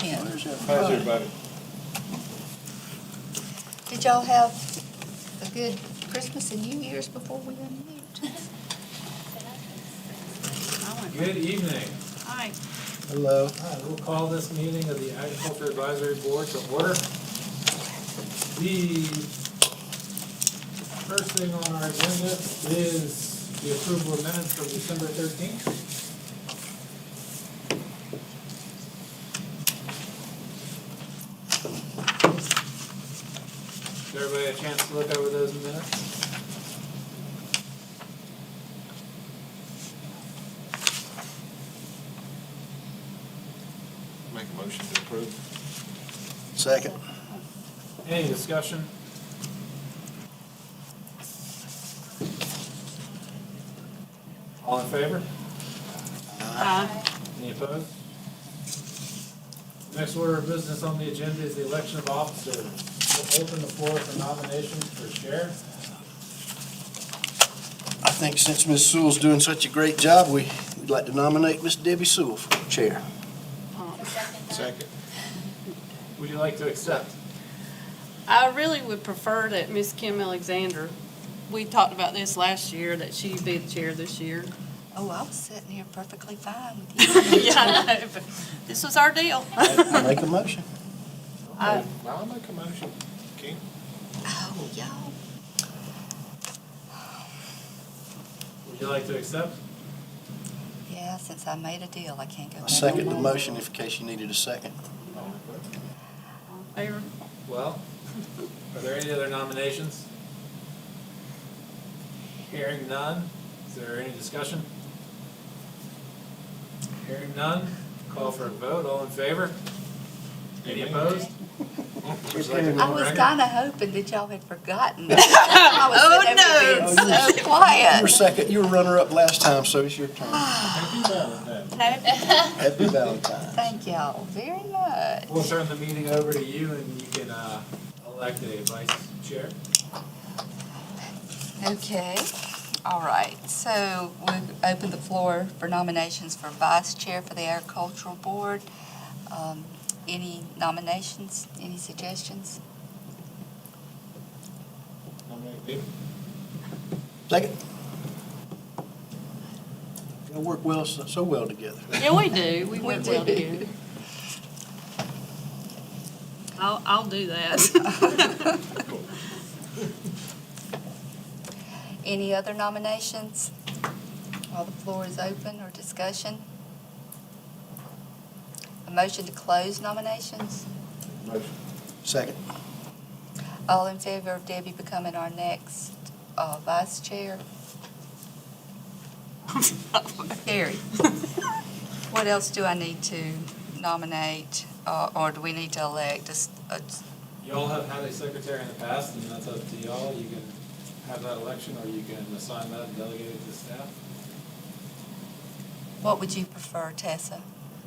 weekend? How's everybody? Did y'all have a good Christmas and New Year's before we unmute? Good evening. Hi. Hello. We'll call this meeting of the Agriculture Advisory Board to order. The first thing on our agenda is the approval of minutes from December 13th. Did everybody have a chance to look over those minutes? Make a motion to approve. Second. Any discussion? All in favor? Any opposed? Next order of business on the agenda is the election of officers. We'll open the floor for nominations for sheriff. I think since Ms. Sewell's doing such a great job, we'd like to nominate Miss Debbie Sewell for chair. Second. Would you like to accept? I really would prefer that Miss Kim Alexander, we talked about this last year, that she be the chair this year. Oh, I was sitting here perfectly fine with you. Yeah, I know, but this was our deal. Make a motion. I- I'll make a motion. King? Oh, y'all. Would you like to accept? Yeah, since I made a deal, I can't go I back. second the on my motion word. in case you needed a second. Favor? Well, are there any other nominations? Hearing none, is there any discussion? Hearing none, call for a vote, all in favor? Any opposed? I was kinda hoping that y'all had forgotten. I was sitting over being so You were quiet. second, you were runner-up last time, so it's your turn. Happy? Happy Valentine's. Thank y'all very much. We'll turn the meeting over to you and you can elect a vice chair. Okay, all right, so we'll open the floor for nominations for vice chair for the agricultural board. Any nominations, any suggestions? Nominate Debbie. Second. Y'all work well, so well together. Yeah, we do. We work well do. together. I'll do that. Any other nominations? While the floor is open or discussion? A motion to close nominations? Motion. Second. All in favor of Debbie becoming our next vice chair? Carried. What else do I need to nominate, or do we need to elect? Y'all have had a secretary in the past and that's up to y'all. You can have that election or you can assign that and delegate it to staff. What would you prefer, Tessa?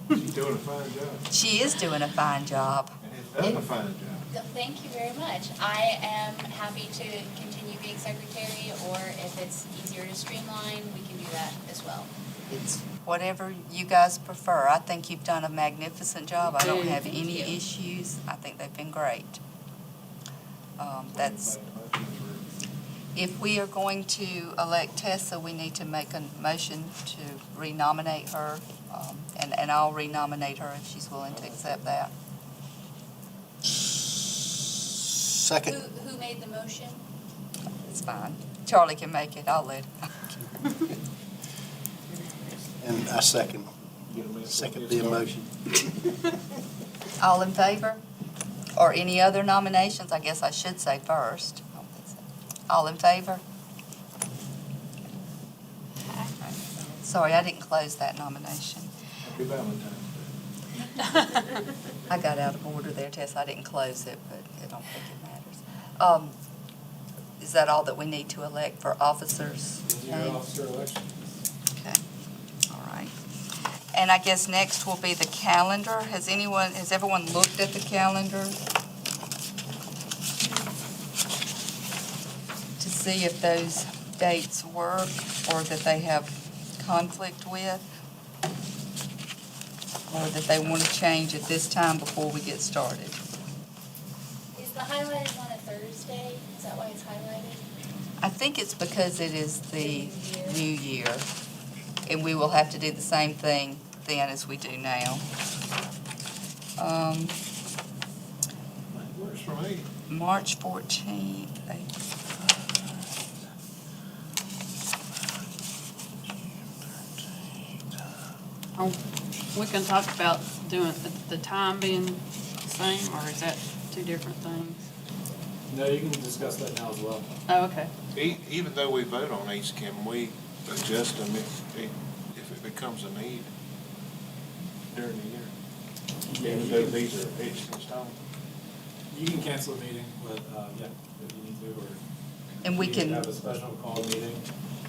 She's doing a fine job. She is doing a fine job. And has done a fine job. Thank you very much. I am happy to continue being secretary, or if it's easier to streamline, we can do that as well. It's whatever you guys prefer. I think you've done a magnificent job. I don't have Thank any you. issues. I think they've been great. That's, if we are going to elect Tessa, we need to make a motion to renominate her, and I'll renominate her if she's willing to accept that. Second. Who made the motion? It's fine. Charlie can make it. I'll let him. And I second the motion. All in favor? Or any other nominations? I guess I should say first. I don't think so. All in favor? Sorry, I didn't close that nomination. Happy Valentine's Day. I got out of order there, Tess. I didn't close it, but I don't think it matters. Is that all that we need to elect for officers? Those are your officer elections. Okay, all right. And I guess next will be the calendar. Has everyone looked at the calendar? To see if those dates work or that they have conflict with? or that they want to change at this time before we get started? Is the highlighted one a Thursday? Is that why it's highlighted? I think it's because it is the new year, and we will have to do the same thing then as we do now. Works for me. March 14th. Oh, we can talk about doing the time being the same, or is that two different things? No, you can discuss that now as well. Oh, okay. Even though we vote on these, can we adjust them if it becomes a need during the year? Even though these are etched in stone? You can cancel a meeting, but, yeah, if you need to, or. And we you can, have a special call meeting.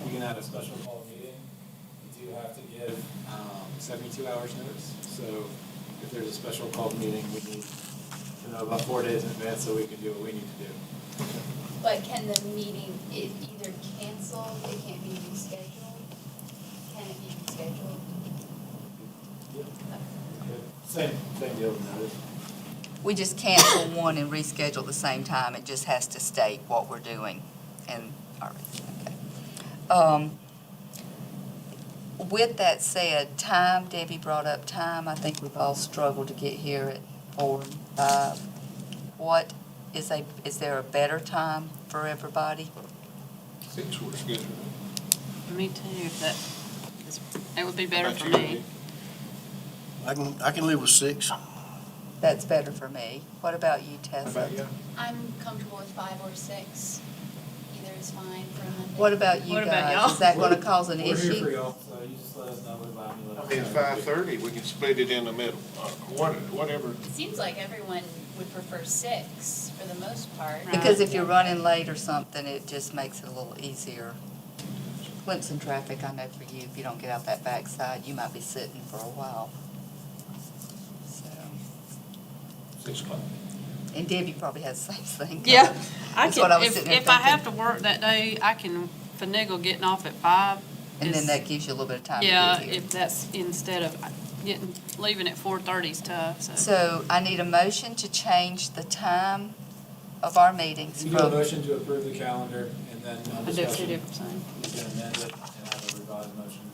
You can have a special call meeting. You do have to give 72 hours notice. So if there's a special call meeting, we need to know about 4 days in advance so we can do what we need to do. But can the meeting, it either canceled, it can't be rescheduled? Can it be rescheduled? Same deal with notice. we just cancel one and reschedule at the same time. It just has to state what we're doing. And, all right, okay. With that said, time, Debbie brought up time. I think we've all struggled to get here at 4 and 5. What is there a better time for everybody? 6 works good. Me too, if that, it would be better How for about you, me. I can live with 6. That's better for me. What about you, How Tessa? about you? I'm comfortable with 5 or 6. Either is fine for a Monday. What about you What about guys? y'all? Is that gonna cause an We're here for issue? y'all, so you just let us know what about me. I mean, it's 5:30, we can split it in the middle, whatever. It seems like everyone would prefer 6 for the most part. Because if you're running late or something, it just makes it a little easier. Clemson traffic, I know for you, if you don't get out that backside, you might be sitting for a while. So, 6 o'clock. and Debbie probably has the same thing. Yeah, I That's what I can, was if, sitting there if I have to thinking. work that day, I can finagle getting off at 5. And then Is- that gives you a little bit of time to Yeah, get here. if that's instead of leaving at 4:30 is tough, so. So I need a motion to change the time of our meetings You do a from, motion to approve the calendar, and then on I do two discussion, different things. you can amend it and have a revised motion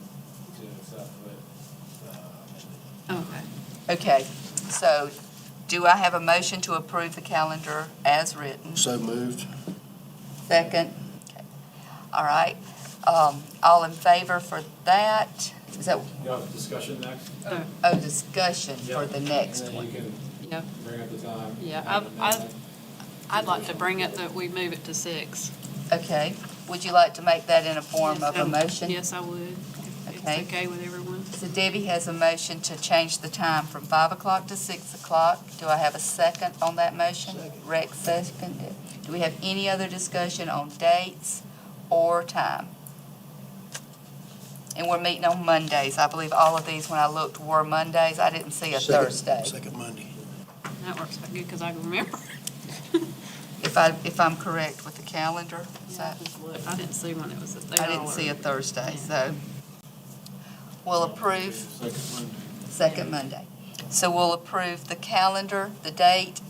to accept what amended. Okay. okay, so do I have a motion to approve the calendar as written? So moved. Second? Okay. All right. All in favor for that? Is that, You have discussion next? oh, discussion for Yep. the next And then one? you can Yeah, bring up the time. Yeah, add an amendment. I'd like to bring it that we move it to 6. Okay. Would you like to make that in a form of a motion? Yes, I would, if Okay. it's okay with everyone. So Debbie has a motion to change the time from 5 o'clock to 6 o'clock. Do I have a second on that motion? Second. Rex seconded. Do we have any other discussion on dates or time? And we're meeting on Mondays. I believe all of these, when I looked, were Mondays. I didn't see a Thursday. Second Monday. That works out good because I can remember. If I'm correct with the calendar, is that? I didn't see one that was. I didn't see a Thursday, so we'll approve Second Monday. second Monday. So we'll approve the calendar, the date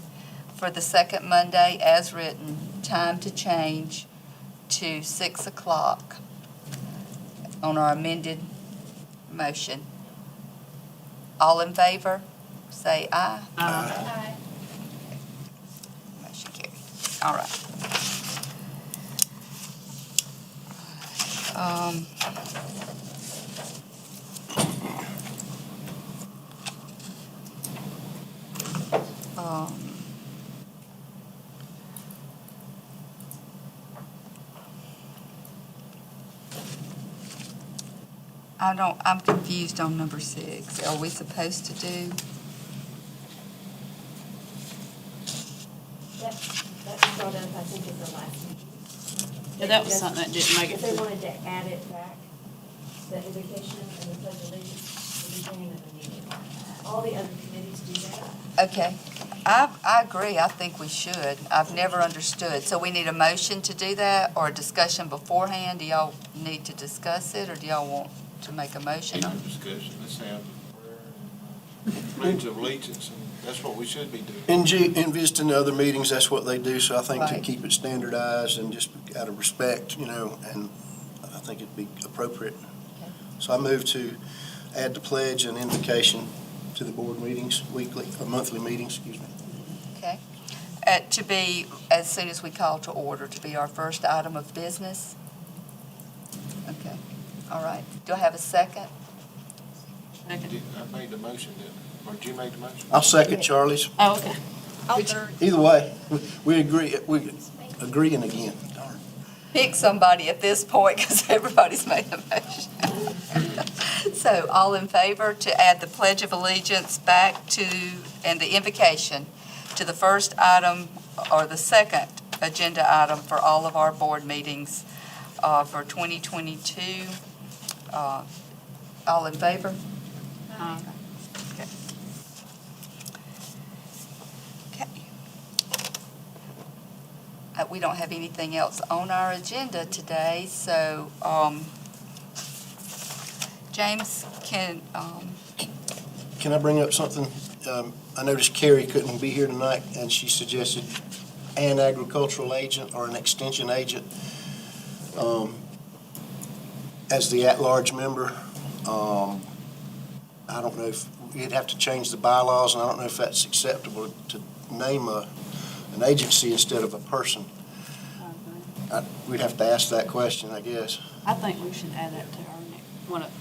for the second Monday as written, time to change to 6 o'clock on our amended motion. All in favor, say aye. Aye. Motion carried. All right. Um, I'm confused on number 6. Are we supposed to do? That was brought up, I think, at the last meeting. Yeah, that was something that didn't make it If they through. wanted to add it back, the invocation and the pledge of allegiance at the beginning of the meeting. All the other committees do that. Okay. I agree. I think we should. I've never understood. So we need a motion to do that or a discussion beforehand? Do y'all need to discuss it or do y'all want to make a motion No on it? discussion, let's have Pledge of allegiance, and that's what we should be doing. In visiting other meetings, that's what they do, so I think to Right. keep it standardized and just out of respect, and I think it'd be appropriate. Okay. So I move to add the pledge and invocation to the board meetings, weekly, or monthly meetings, excuse me. Okay. To be, as soon as we call to order, to be our first item of business? Okay, all right. Do I have a second? Second. I made the motion, didn't I? Or did you make the motion? I'll second Charlie's. Oh, okay. Either way, we agree, agreeing again. Darn. Pick somebody at this point, because everybody's made a motion. So, all in favor to add the Pledge of Allegiance back to, and the invocation to the first item, or the second agenda item for all of our board meetings for 2022? All in favor? Aye. Okay. Okay. We don't have anything else on our agenda today, so, James, can I bring up something? I noticed Carrie couldn't be here tonight, and she suggested an agricultural agent or an extension agent as the at-large member. I don't know if, you'd have to change the bylaws, and I don't know if that's acceptable to name an agency instead of a person. We'd have to ask that question, I guess. I think we should add that to our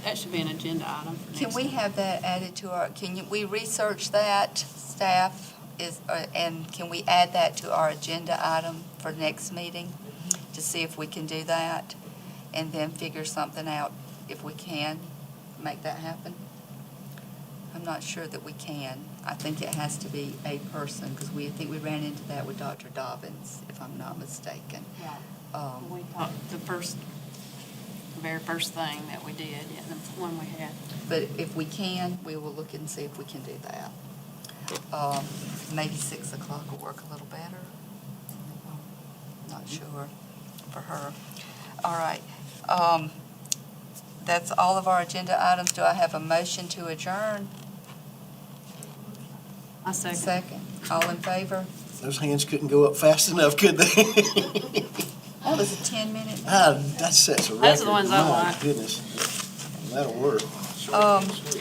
that should be an agenda item for next. Can we have that added to our, we research that, staff, and can we add that to our agenda item for next meeting? To see if we can do that, and then figure something out if we can make that happen? I'm not sure that we can. I think it has to be a person, because I think we ran into that with Dr. Dobbins, if I'm not mistaken. We talked, the very first thing that we did, yeah, the one we had. But if we can, we will look and see if we can do that. Maybe 6 o'clock will work a little better. Not sure for her. All right. That's all of our agenda items. Do I have a motion to adjourn? I second. Second. All in favor? Those hands couldn't go up fast enough, could they? That was a 10-minute. That sets a record. Those are the ones I My like. goodness. That'll work. Short and sweet.